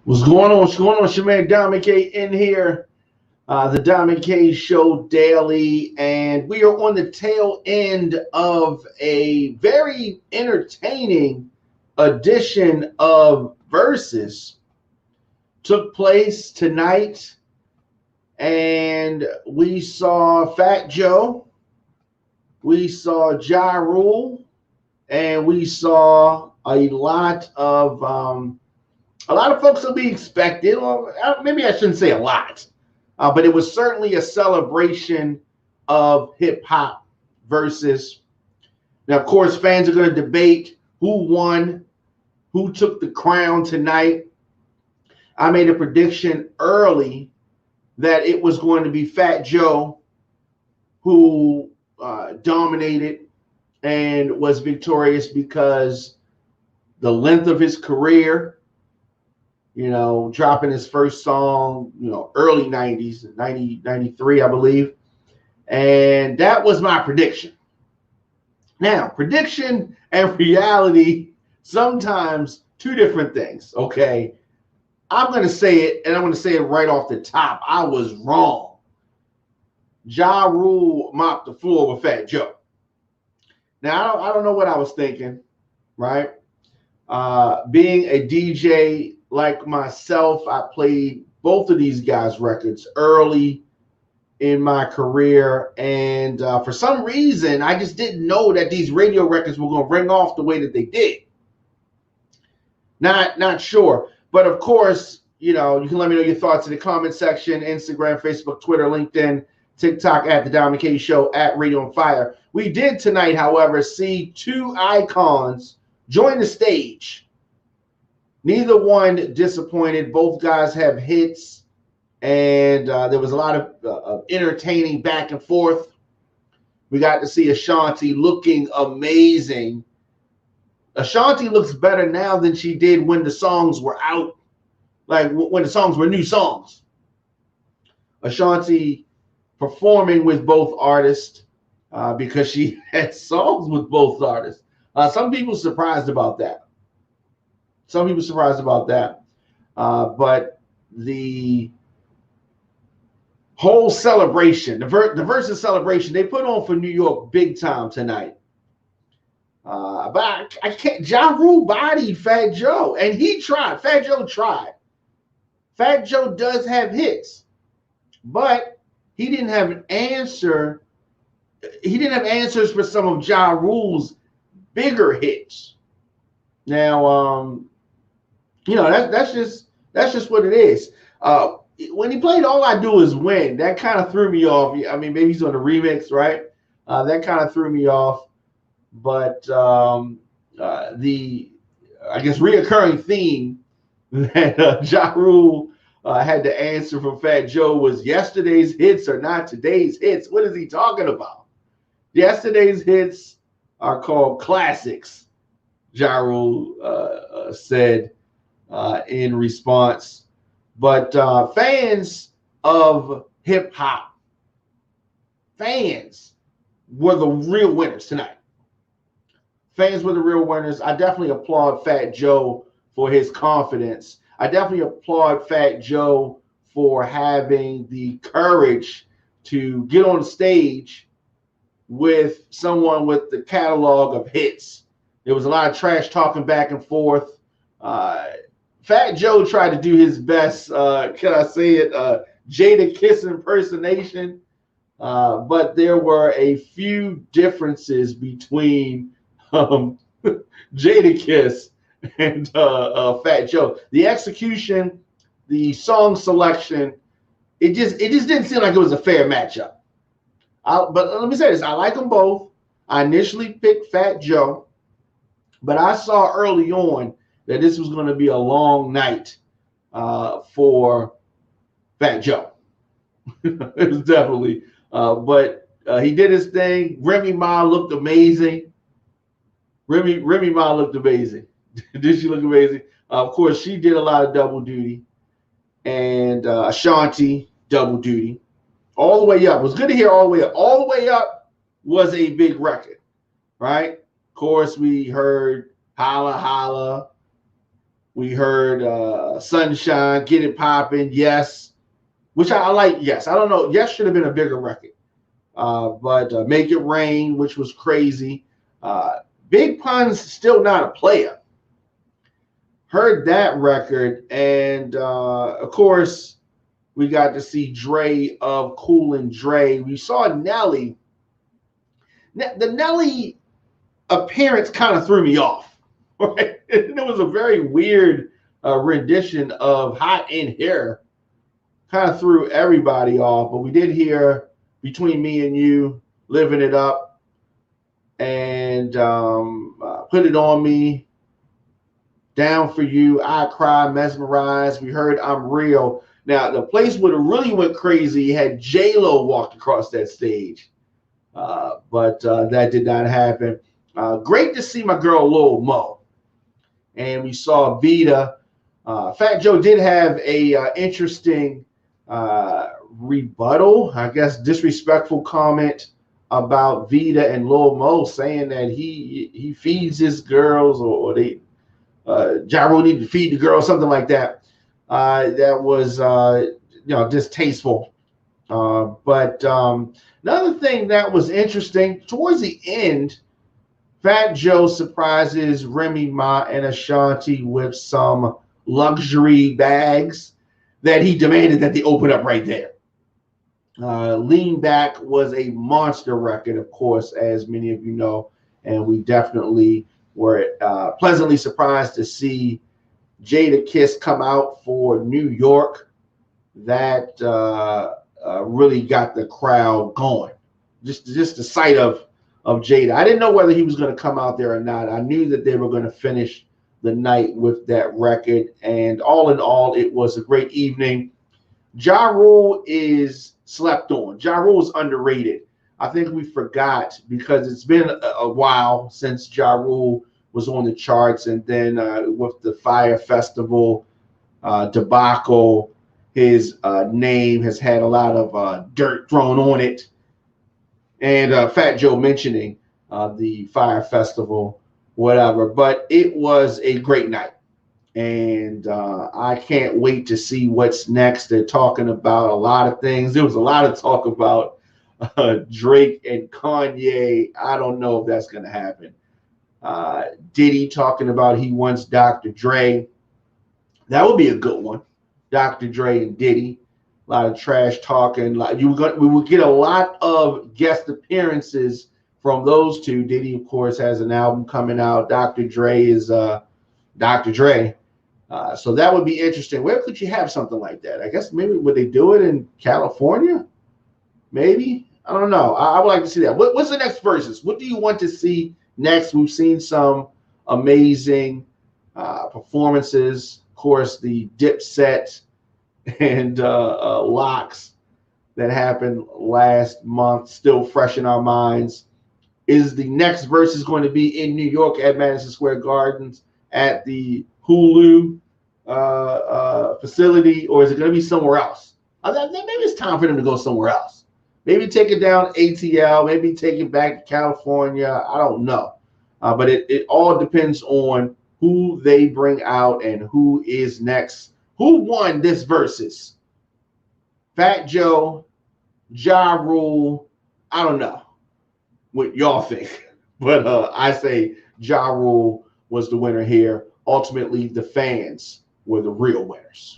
What's going on? What's going on? It's your man Diamond K in here, the Diamond K Show Daily, and we are on the tail end of a very entertaining edition of Versus. Took place tonight, and we saw Fat Joe, we saw JaRule, and we saw a lot of folks will be expected, or maybe I shouldn't say a lot, but it was certainly a celebration of hip hop versus. Now, of course, fans are going to debate who won, who took the crown tonight. I made a prediction early that it was going to be Fat Joe who dominated and was victorious because the length of his career, dropping his first song, early 90s, 90, 93, I believe. And that was my prediction. Now, prediction and reality, sometimes two different things, okay? I'm going to say it, and I'm going to say it right off the top. I was wrong. JaRule mopped the floor with Fat Joe. Now, I don't know what I was thinking, right? Being a DJ like myself, I played both of these guys' records early in my career, and for some reason, I just didn't know that these radio records were going to ring off the way that they did. Not sure, but of course, you can let me know your thoughts in the comment section: Instagram, Facebook, Twitter, LinkedIn, TikTok at the Diamond K Show, at Radio on Fire. We did tonight, however, see two icons join the stage. Neither one disappointed. Both guys have hits, and there was a lot of entertaining back and forth. We got to see Ashanti looking amazing. Ashanti looks better now than she did when the songs were out, like when the songs were new songs. Ashanti performing with both artists because she had songs with both artists. Some people surprised about that. But the whole celebration, the Versus celebration, they put on for New York big time tonight. But I can't. JaRule bodied Fat Joe, and he tried. Fat Joe tried. Fat Joe does have hits, but he didn't have an answer. He didn't have answers for some of JaRule's bigger hits. Now, that's just what it is. When he played "All I Do Is Win," that kind of threw me off. I mean, maybe he's on the remix, right? That kind of threw me off. But the, I guess, reoccurring theme that JaRule had to answer from Fat Joe was yesterday's hits are not today's hits. What is he talking about? Yesterday's hits are called classics, JaRule said in response. But fans of hip hop, fans were the real winners tonight. Fans were the real winners. I definitely applaud Fat Joe for his confidence. I definitely applaud Fat Joe for having the courage to get on stage with someone with the catalog of hits. There was a lot of trash talking back and forth. Fat Joe tried to do his best, can I say it, Jada Kiss impersonation. But there were a few differences between Jada Kiss and Fat Joe. The execution, the song selection, it just didn't seem like it was a fair matchup. But let me say this: I like them both. I initially picked Fat Joe, but I saw early on that this was going to be a long night for Fat Joe. It was definitely, but he did his thing. Remy Ma looked amazing. Remy Ma looked amazing. Did she look amazing? Of course, she did a lot of double duty, and Ashanti double duty, all the way up. It was good to hear all the way up. All the way up was a big record, right? Of course, we heard Holla Holla, We heard Sunshine, Get It Poppin', Yes, which I like. Yes, I don't know. Yes should have been a bigger record. But Make It Rain, which was crazy. Big Pun's Still Not a Player. Heard that record. And of course, we got to see Dre of Cool and Dre. We saw Nelly. The Nelly appearance kind of threw me off. Right? It was a very weird rendition of Hot in Here. Kind of threw everybody off. But we did hear Between Me and You, Living It Up, and Put It On Me, Down for You, I Cry, Mesmerized. We heard I'm Real. Now, the place where it really went crazy had J-Lo walked across that stage. But that did not happen. Great to see my girl Lil Mo. And we saw Vita. Fat Joe did have a interesting rebuttal, I guess disrespectful comment about Vita and Lil Mo, saying that he feeds his girls, or they JaRule need to feed the girls, something like that. That was distasteful. But another thing that was interesting, towards the end, Fat Joe surprises Remy Ma and Ashanti with some luxury bags that he demanded that they open up right there. Lean Back was a monster record, of course, as many of you know, and we definitely were pleasantly surprised to see Jada Kiss come out for New York. That really got the crowd going. Just the sight of Jada. I didn't know whether he was going to come out there or not. I knew that they were going to finish the night with that record, and all in all, it was a great evening. JaRule is slept on. JaRule is underrated. I think we forgot because it's been a while since JaRule was on the charts, and then with the Fire Festival debacle, his name has had a lot of dirt thrown on it. And Fat Joe mentioning the Fire Festival, whatever. But it was a great night. And I can't wait to see what's next. They're talking about a lot of things. There was a lot of talk about Drake and Kanye. I don't know if that's going to happen. Diddy talking about he wants Dr. Dre. That would be a good one. Dr. Dre and Diddy. A lot of trash talking. We will get a lot of guest appearances from those two. Diddy, of course, has an album coming out. Dr. Dre is Dr. Dre. So that would be interesting. Where could you have something like that? I guess maybe would they do it in California? Maybe. I don't know. I would like to see that. What's the next verses? What do you want to see next? We've seen some amazing performances. Of course, the Dipset and Locks that happened last month, still fresh in our minds. Is the next verse going to be in New York at Madison Square Gardens at the Hulu facility, or is it going to be somewhere else? Maybe it's time for them to go somewhere else. Maybe take it down ATL, maybe take it back to California. I don't know. But it all depends on who they bring out and who is next. Who won this versus? Fat Joe, JaRule, I don't know what y'all think. But I say JaRule was the winner here. Ultimately, the fans were the real winners.